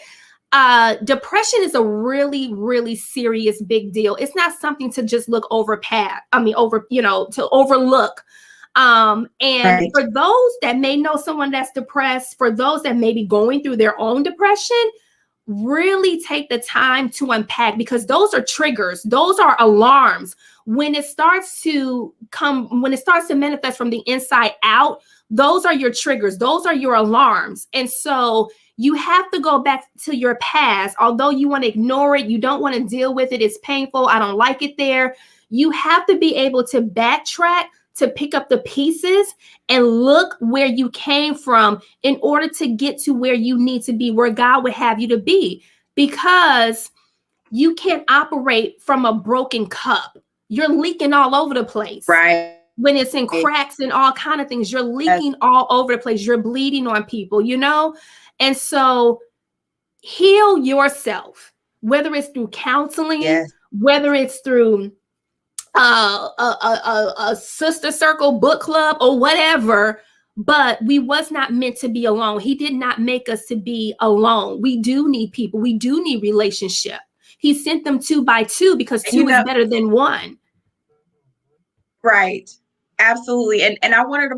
depression is a really, really serious big deal. It's not something to just look to overlook. And Right. for those that may know someone that's depressed, for those that may be going through their own depression, really take the time to unpack, because those are triggers. Those are alarms. When it starts to manifest from the inside out, those are your triggers. Those are your alarms. And so you have to go back to your past. Although you want to ignore it, you don't want to deal with it. It's painful. I don't like it there. You have to be able to backtrack, to pick up the pieces and look where you came from in order to get to where you need to be, where God would have you to be, because you can't operate from a broken cup. You're leaking all over the place. Right. When it's in cracks and all kind of things, you're leaking all over the place. You're bleeding on people, And so heal yourself, whether it's through counseling, whether it's through a sister circle, book club, or whatever. But we was not meant to be alone. He did not make us to be alone. We do need people. We do need relationship. He sent them 2 by 2 because 2 is better than 1. Right. Absolutely. And I wanted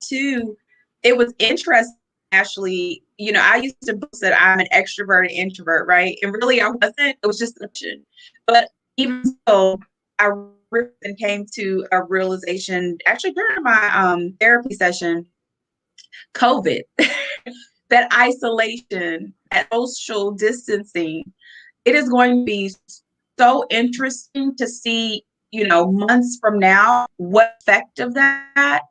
to, it was interesting, Ashley. I used to boast that I'm an extroverted introvert, right? And really I wasn't. It was just an option. But even so, I and came to a realization actually during my therapy session, COVID, that isolation, that social distancing, it is going to be so interesting to see, months from now, what effect of that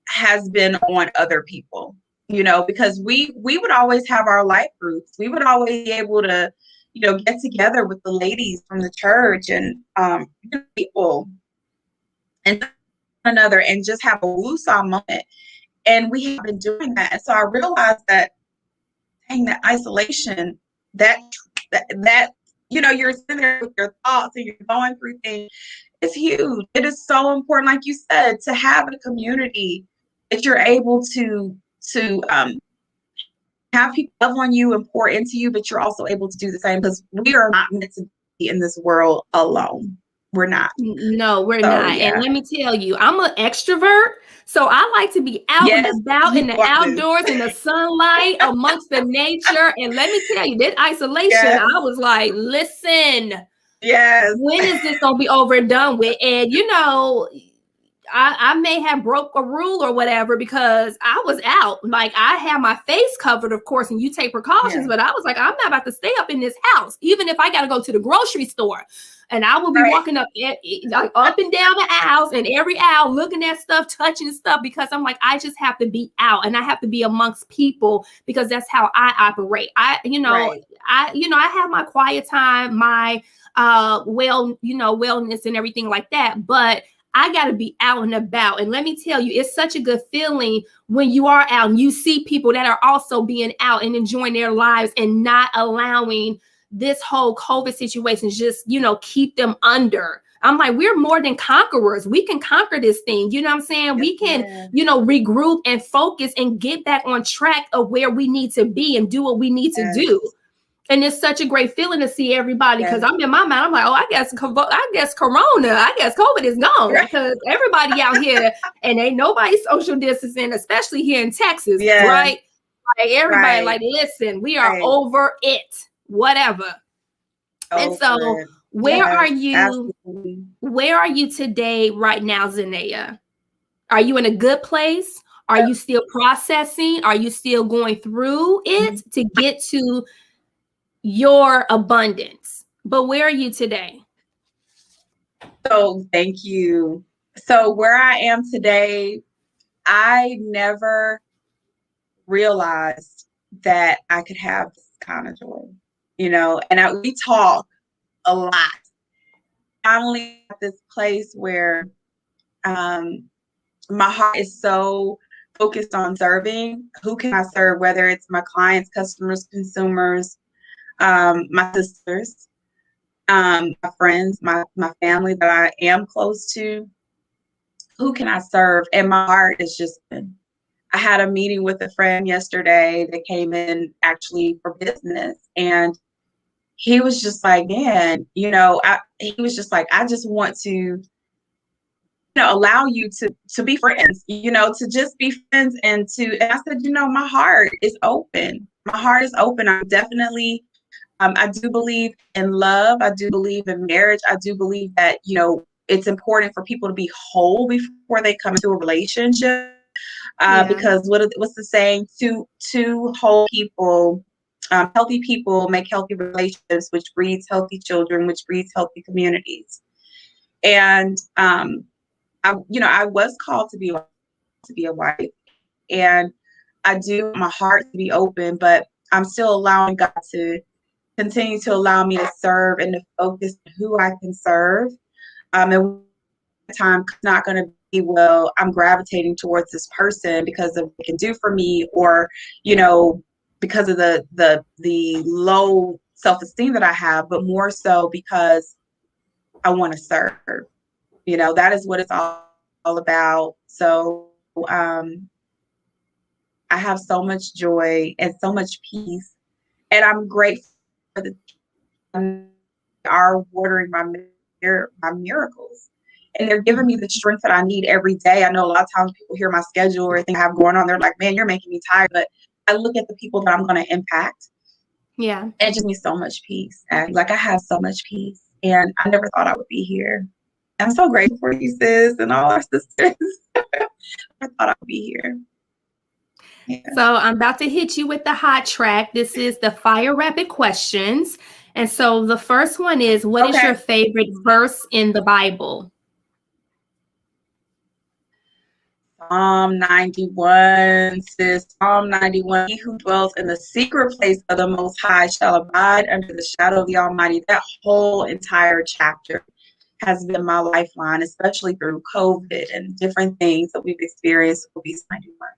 has been on other people, because we would always have our life groups. We would always be able to, get together with the ladies from the church and people and another and just have a woosah moment. And we have been doing that. And so I realized that, dang, that isolation, that you're sitting there with your thoughts and you're going through things, it's huge. It is so important, like you said, to have a community that you're able to have people love on you and pour into you, but you're also able to do the same, because we are not meant to be in this world alone. We're not. No, we're not. Yeah. And let me tell you, I'm an extrovert. So I like to be out and about in the outdoors, in the sunlight, amongst the nature. And let me tell you, that isolation, I was like, listen, when is this going to be over and done with? And, I may have broke a rule or whatever, because I was out. Like, I had my face covered, of course, and you take precautions, but I was like, I'm not about to stay up in this house, even if I got to go to the grocery store. And I will be walking up and down the aisles, and every aisle looking at stuff, touching stuff, because I'm like, I just have to be out and I have to be amongst people, because that's how I operate. I have my quiet time, my wellness and everything like that, but I got to be out and about. And let me tell you, it's such a good feeling when you are out and you see people that are also being out and enjoying their lives and not allowing this whole COVID situation just, keep them under. I'm like, we're more than conquerors. We can conquer this thing. You know what I'm saying? We can, regroup and focus and get back on track of where we need to be and do what we need to do. And it's such a great feeling to see everybody, because I'm in my mind, I'm like, I guess Corona, I guess COVID is gone, because everybody out here and ain't nobody social distancing, especially here in Texas, right? Like everybody, Right. like, listen, we are Right. over it, whatever. And Over so, it. where are Yes, you? absolutely. Where are you today, right now, Zenaya? Are you in a good place? Are you still processing? Are you still going through it Mhm. to get to your abundance? But where are you today? So thank you. So where I am today, I never realized that I could have this kind of joy, and we talk a lot. Finally at this place where um, my heart is so focused on serving. Who can I serve? Whether it's my clients, customers, consumers, my sisters, my friends, my family that I am close to. Who can I serve? And my heart is just been. I had a meeting with a friend yesterday that came in actually for business, and he was just like, man, he was just like, I just want to allow you to be friends, to just be friends, and I said, my heart is open. My heart is open. I'm definitely, I do believe in love. I do believe in marriage. I do believe that, it's important for people to be whole before they come into a relationship. Yeah. Because what's the saying? Two whole people, healthy people make healthy relationships, which breeds healthy children, which breeds healthy communities. And I was called to be a wife, and I do want my heart to be open, but I'm still allowing God to continue to allow me to serve and to focus on who I can serve. And time it's not going to be, well, I'm gravitating towards this person because of what they can do for me, or because of the low self-esteem that I have, but more so because I want to serve. That is what it's all about. So I have so much joy and so much peace, and I'm grateful for the are watering my miracles. And they're giving me the strength that I need every day. I know a lot of times people hear my schedule or things I have going on. They're like, man, you're making me tired. But I look at the people that I'm going to impact, Yeah. and it just gives me so much peace. And like, I have so much peace. And I never thought I would be here. I'm so grateful for you, sis, and all our sisters. I thought I would be here. Yeah. So I'm about to hit you with the hot track. This is the fire rapid questions. And so the first one is, what is your Okay. favorite verse in the Bible? Psalm 91 says, Psalm 91, he who dwells in the secret place of the Most High shall abide under the shadow of the Almighty. That whole entire chapter has been my lifeline, especially through COVID and different things that we've experienced with these 91.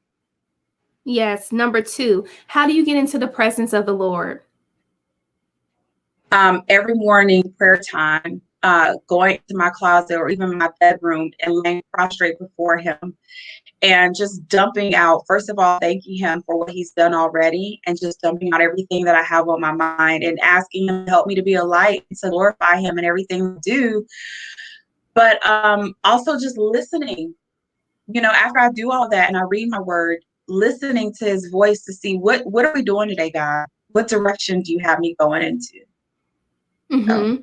Yes. Number two, how do you get into the presence of the Lord? Every morning, prayer time, going to my closet or even my bedroom and laying prostrate before him, and just dumping out, first of all, thanking him for what he's done already, and just dumping out everything that I have on my mind and asking him to help me to be a light and to glorify him in everything I do. But also just listening, after I do all that and I read my word, listening to his voice to see what are we doing today, God? What direction do you have me going into? So, Mm-hmm.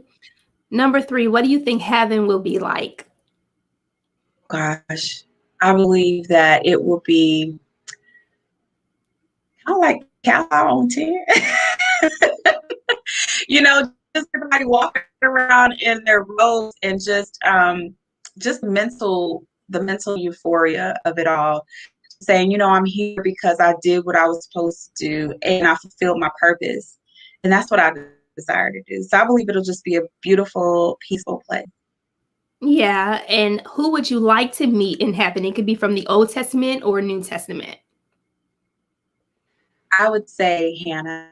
Number three, what do you think heaven will be like? gosh, I believe that it will be kind of like Cal on 10. Just everybody walking around in their robes, and just the mental euphoria of it all. Saying, I'm here because I did what I was supposed to do and I fulfilled my purpose. And that's what I desire to do. So I believe it'll just be a beautiful, peaceful place. Yeah. And who would you like to meet in heaven? It could be from the Old Testament or New Testament. I would say Hannah.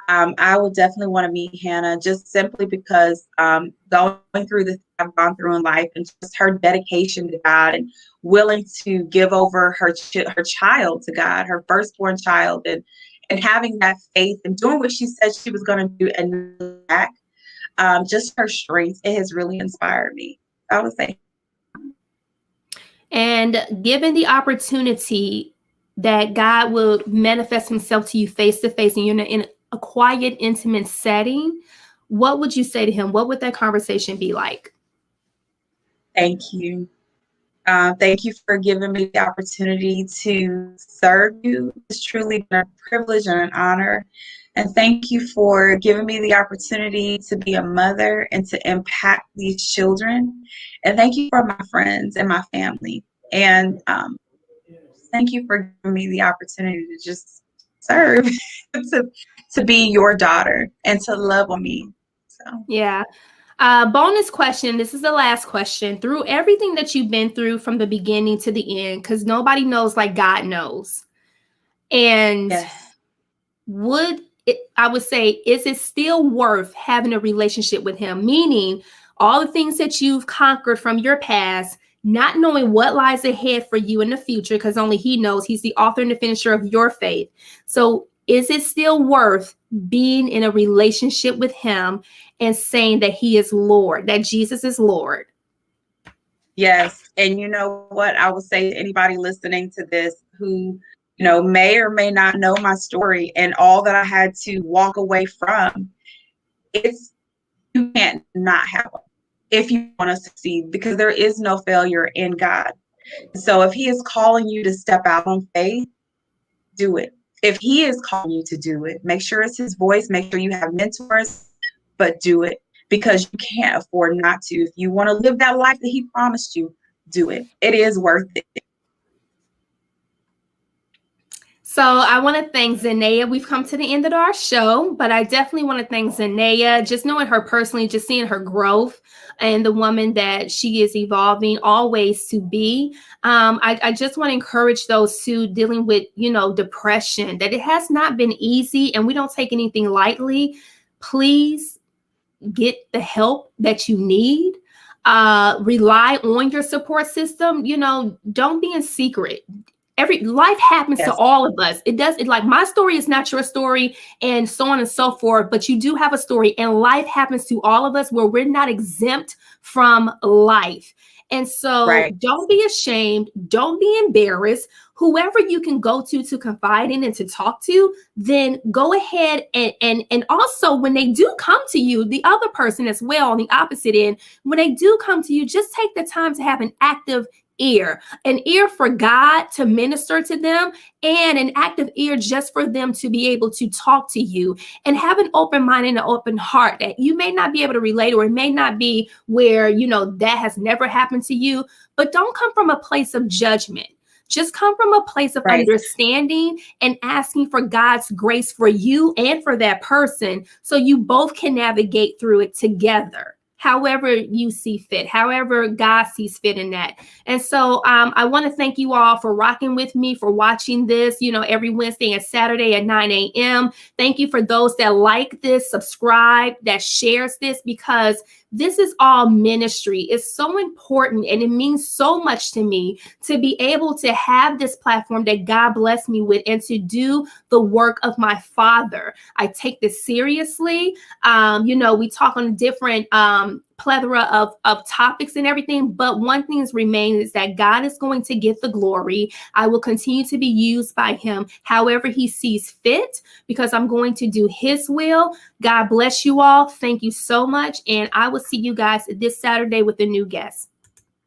I would definitely want to meet Hannah, just simply because going through the things I've gone through in life, and just her dedication to God, and willing to give over her child to God, her firstborn child, and having that faith and doing what she said she was going to do, and back, just her strength, it has really inspired me. I would say. And given the opportunity, that God will manifest himself to you face to face and you're in a quiet, intimate setting, what would you say to him? What would that conversation be like? Thank you. Thank you for giving me the opportunity to serve you. It's truly been a privilege and an honor. And thank you for giving me the opportunity to be a mother and to impact these children. And thank you for my friends and my family. And thank you for giving me the opportunity to just serve, to, to be your daughter and to love on me. So. Yeah. Bonus question. This is the last question. Through everything that you've been through from the beginning to the end, because nobody knows like God knows. And Yes. I would say, is it still worth having a relationship with him? Meaning all the things that you've conquered from your past, not knowing what lies ahead for you in the future, because only he knows. He's the author and the finisher of your faith. So is it still worth being in a relationship with him and saying that he is Lord, that Jesus is Lord? Yes. And you know what? I would say to anybody listening to this who, may or may not know my story and all that I had to walk away from, it's you can't not have them if you want to succeed, because there is no failure in God. So if he is calling you to step out on faith, do it. If he is calling you to do it, make sure it's his voice, make sure you have mentors, but do it, because you can't afford not to. If you want to live that life that he promised you, do it. It is worth it. So I want to thank Zenaya. We've come to the end of our show, but I definitely want to thank Zenaya. Just knowing her personally, just seeing her growth and the woman that she is evolving always to be. I just want to encourage those who dealing with, depression, that it has not been easy and we don't take anything lightly. Please get the help that you need. Rely on your support system. Don't be in secret. Every life happens to Yes. all of us. It like my story is not your story and so on and so forth, but you do have a story and life happens to all of us where we're not exempt from life. And so Right. don't be ashamed. Don't be embarrassed. Whoever you can go to confide in and to talk to, then go ahead and also when they do come to you, the other person as well on the opposite end, when they do come to you, just take the time to have an active ear, an ear for God to minister to them, and an active ear just for them to be able to talk to you, and have an open mind and an open heart that you may not be able to relate, or it may not be where, that has never happened to you, but don't come from a place of judgment. Just come from a place of Right. understanding and asking for God's grace for you and for that person so you both can navigate through it together, however you see fit, however God sees fit in that. And so I want to thank you all for rocking with me, for watching this, every Wednesday and Saturday at 9 a.m. Thank you for those that like this, subscribe, that shares this, because this is all ministry. It's so important and it means so much to me to be able to have this platform that God blessed me with and to do the work of my Father. I take this seriously. We talk on different plethora of topics and everything, but one thing remains is that God is going to get the glory. I will continue to be used by him however he sees fit, because I'm going to do his will. God bless you all. Thank you so much. And I will see you guys this Saturday with a new guest.